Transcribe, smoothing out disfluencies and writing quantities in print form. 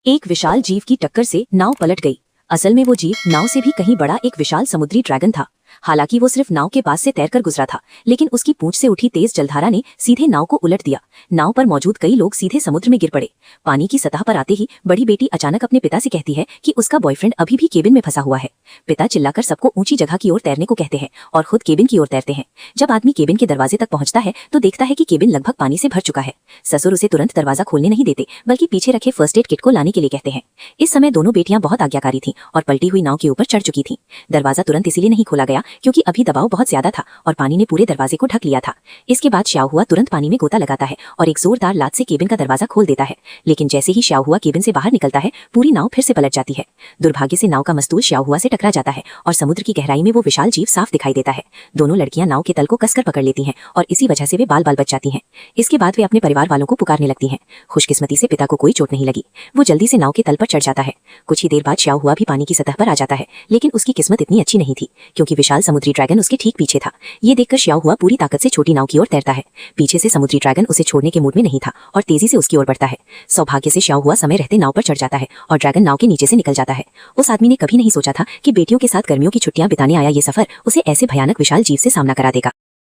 एक विशाल जीव की टक्कर से नाव पलट गई। असल में वो जीव नाव से भी कहीं बड़ा एक विशाल समुद्री ड्रैगन था। हालांकि वो सिर्फ नाव के पास से तैरकर गुजरा था, लेकिन उसकी पूंछ से उठी तेज जलधारा ने सीधे नाव को उलट दिया। नाव पर मौजूद कई लोग सीधे समुद्र में गिर पड़े। पानी की सतह पर आते ही बड़ी बेटी अचानक अपने पिता से कहती है कि उसका बॉयफ्रेंड अभी भी केबिन में फंसा हुआ है। पिता चिल्लाकर सबको ऊंची जगह की ओर तैरने को कहते हैं और खुद केबिन की ओर तैरते हैं। जब आदमी केबिन के दरवाजे तक पहुंचता है तो देखता है कि केबिन लगभग पानी से भर चुका है। ससुर उसे तुरंत दरवाजा खोलने नहीं देते, बल्कि पीछे रखे फर्स्ट एड किट को लाने के लिए कहते हैं। इस समय दोनों बेटियां बहुत आज्ञाकारी थीं और पलटी हुई नाव के ऊपर चढ़ चुकी थीं। दरवाजा तुरंत इसीलिए नहीं खोला गया क्योंकि अभी दबाव बहुत ज्यादा था और पानी ने पूरे दरवाजे को ढक लिया था। इसके बाद श्याओ हुआ तुरंत पानी में गोता लगाता है और एक जोरदार लात से केबिन का दरवाजा खोल देता है। लेकिन जैसे ही श्याओ हुआ केबिन से बाहर निकलता है, पूरी नाव फिर से पलट जाती है। दुर्भाग्य से नाव का मस्तूल श्याओ हुआ से टकरा जाता है और समुद्र की गहराई में वो विशाल जीव साफ दिखाई देता है। दोनों लड़कियां नाव के तल को कसकर पकड़ लेती हैं और इसी वजह से वे बाल बाल बच जाती हैं। इसके बाद वे अपने परिवार वालों को पुकारने लगती हैं। खुशकिस्मती से पिता को कोई चोट नहीं लगी। वो जल्दी से नाव के तल पर चढ़ जाता है। कुछ ही देर बाद श्याओ हुआ भी पानी की सतह पर आ जाता है, लेकिन उसकी किस्मत इतनी अच्छी नहीं थी क्योंकि विशाल समुद्री ड्रैगन उसके ठीक पीछे था। ये देखकर श्याओ हुआ पूरी ताकत से छोटी नाव की ओर तैरता है। पीछे से समुद्री ड्रैगन उसे छोड़ने के मूड में नहीं था और तेजी से उसकी ओर बढ़ता है। सौभाग्य से श्याओ हुआ समय रहते नाव पर चढ़ जाता है और ड्रैगन नाव के नीचे से निकल जाता है। उस आदमी ने कभी नहीं सोचा था कि बेटियों के साथ गर्मियों की छुट्टियां बिताने आया ये सफर उसे ऐसे भयानक विशाल जीव से सामना करा देगा।